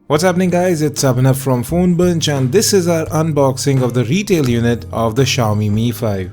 What's happening guys, it's Abhinav from PhoneBunch and this is our unboxing of the retail unit of the Xiaomi Mi 5.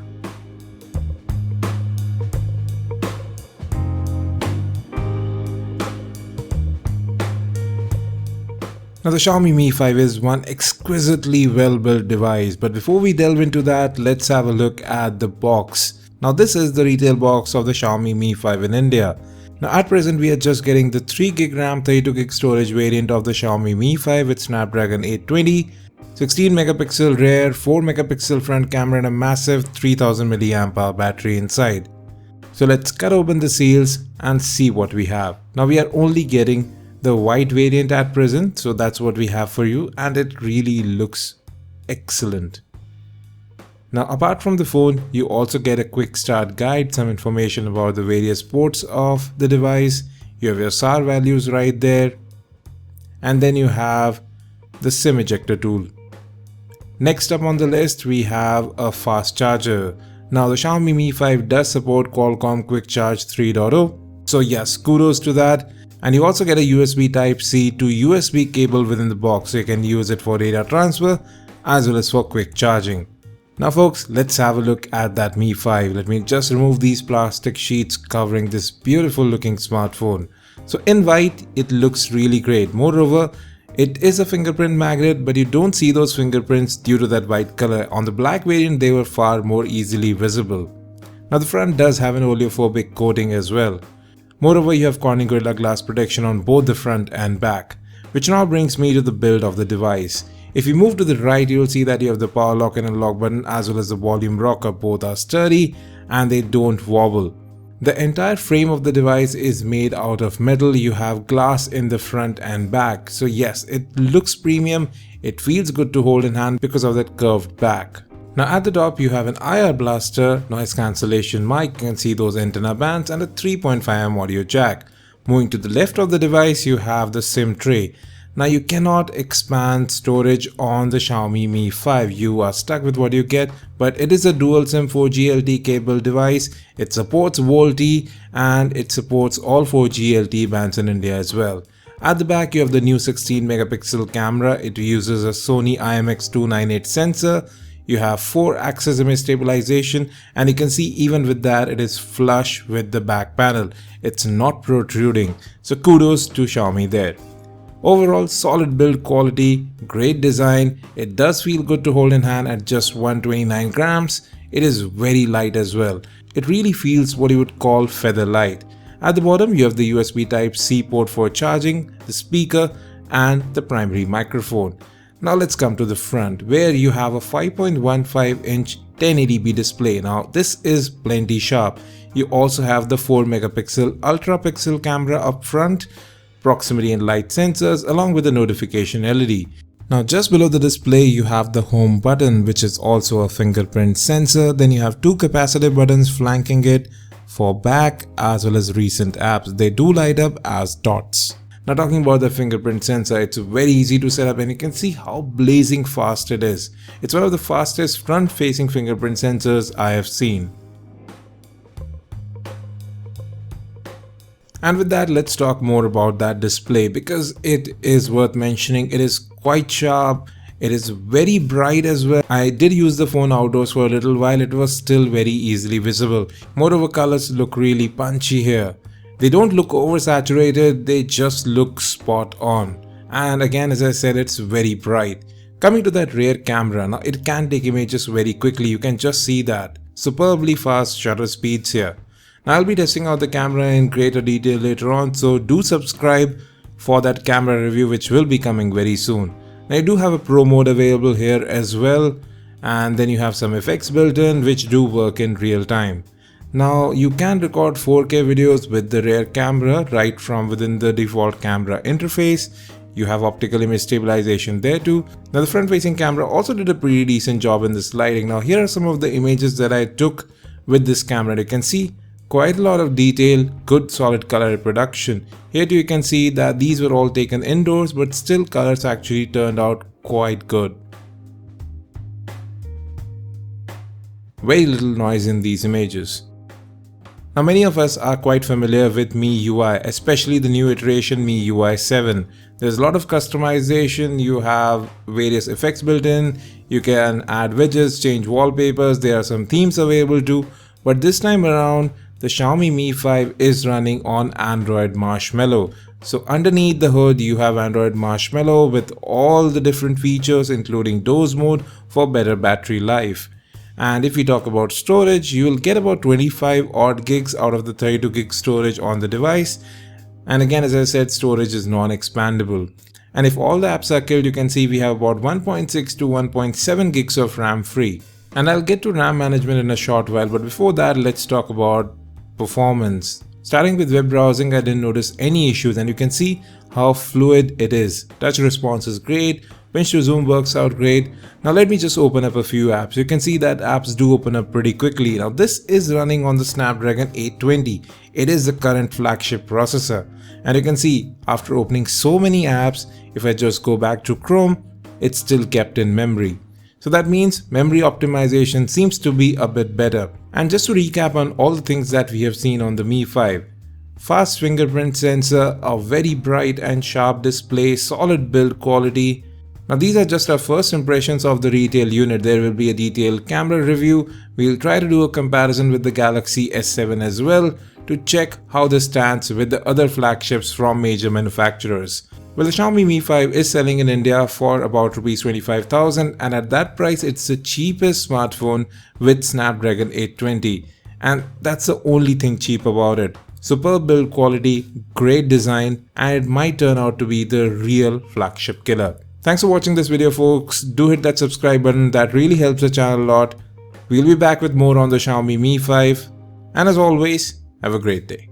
Now the Xiaomi Mi 5 is one exquisitely well built device, but before we delve into that, let's have a look at the box. Now this is the retail box of the Xiaomi Mi 5 in India. Now at present we are just getting the 3GB RAM 32GB storage variant of the Xiaomi Mi 5 with Snapdragon 820, 16 megapixel rear, 4 megapixel front camera and a massive 3000 mAh battery inside. So let's cut open the seals and see what we have. Now we are only getting the white variant at present, so that's what we have for you and it really looks excellent. Now apart from the phone, you also get a quick start guide, some information about the various ports of the device, you have your SAR values right there, and then you have the SIM ejector tool. Next up on the list we have a fast charger. Now the Xiaomi Mi 5 does support Qualcomm Quick Charge 3.0, so yes, kudos to that. And you also get a USB Type-C to USB cable within the box, so you can use it for data transfer as well as for quick charging. Now folks, let's have a look at that Mi 5. Let me just remove these plastic sheets covering this beautiful looking smartphone. So in white, it looks really great. Moreover, it is a fingerprint magnet, but you don't see those fingerprints due to that white color. On the black variant, they were far more easily visible. Now the front does have an oleophobic coating as well. Moreover, you have Corning Gorilla Glass protection on both the front and back, which now brings me to the build of the device. If you move to the right, you'll see that you have the power lock and unlock button as well as the volume rocker. Both are sturdy and they don't wobble. The entire frame of the device is made out of metal. You have glass in the front and back. So yes, it looks premium. It feels good to hold in hand because of that curved back. Now at the top you have an IR blaster, noise cancellation mic, you can see those antenna bands, and a 3.5mm audio jack. Moving to the left of the device you have the SIM tray. Now you cannot expand storage on the Xiaomi Mi 5, you are stuck with what you get, but it is a dual SIM 4G LTE cable device. It supports VoLTE and it supports all 4G LTE bands in India as well. At the back you have the new 16 megapixel camera. It uses a Sony IMX298 sensor. You have 4-axis image stabilization and you can see even with that it is flush with the back panel. It's not protruding, so kudos to Xiaomi there. Overall, solid build quality, great design. It does feel good to hold in hand at just 129 grams. It is very light as well. It really feels what you would call feather light. At the bottom you have the USB Type-C port for charging, the speaker and the primary microphone. Now let's come to the front where you have a 5.15-inch 1080p display. Now this is plenty sharp. You also have the 4 megapixel Ultrapixel camera up front, proximity and light sensors along with the notification LED. Now just below the display you have the home button, which is also a fingerprint sensor. Then you have 2 capacitive buttons flanking it for back as well as recent apps. They do light up as dots. Now talking about the fingerprint sensor, it's very easy to set up and you can see how blazing fast it is. It's one of the fastest front-facing fingerprint sensors I have seen. And with that, let's talk more about that display because it is worth mentioning. It is quite sharp. It is very bright as well. I did use the phone outdoors for a little while. It was still very easily visible. Moreover, colors look really punchy here. They don't look oversaturated, they just look spot on. And again, as I said, it's very bright. Coming to that rear camera, now it can take images very quickly. You can just see that. Superbly fast shutter speeds here. Now I'll be testing out the camera in greater detail later on, so do subscribe for that camera review which will be coming very soon. Now you do have a pro mode available here as well, and then you have some effects built in which do work in real time. Now you can record 4K videos with the rear camera right from within the default camera interface. You have optical image stabilization there too. Now the front facing camera also did a pretty decent job in this lighting. Now here are some of the images that I took with this camera. You can see quite a lot of detail, good solid color reproduction. Here too you can see that these were all taken indoors, but still colors actually turned out quite good. Very little noise in these images. Now many of us are quite familiar with Mi UI, especially the new iteration Mi UI 7. There's a lot of customization, you have various effects built in, you can add widgets, change wallpapers, there are some themes available too. But this time around, the Xiaomi Mi 5 is running on Android Marshmallow. So underneath the hood, you have Android Marshmallow with all the different features including doze mode for better battery life. And if we talk about storage, you will get about 25 odd gigs out of the 32 gig storage on the device. And again, as I said, storage is non-expandable. And if all the apps are killed, you can see we have about 1.6 to 1.7 gigs of RAM free. And I'll get to RAM management in a short while, but before that, let's talk about performance. Starting with web browsing, I didn't notice any issues, and you can see how fluid it is. Touch response is great, pinch to zoom works out great. Now let me just open up a few apps. You can see that apps do open up pretty quickly. Now this is running on the Snapdragon 820. It is the current flagship processor. And you can see after opening so many apps, if I just go back to Chrome, it's still kept in memory. So that means memory optimization seems to be a bit better. And just to recap on all the things that we have seen on the Mi 5. Fast fingerprint sensor, a very bright and sharp display, solid build quality. Now these are just our first impressions of the retail unit. There will be a detailed camera review. We'll try to do a comparison with the Galaxy S7 as well to check how this stands with the other flagships from major manufacturers. Well, the Xiaomi Mi 5 is selling in India for about Rs 25,000, and at that price it's the cheapest smartphone with Snapdragon 820, and that's the only thing cheap about it. Superb build quality, great design, and it might turn out to be the real flagship killer. Thanks for watching this video, folks. Do hit that subscribe button, that really helps the channel a lot. We'll be back with more on the Xiaomi Mi 5, and as always, have a great day.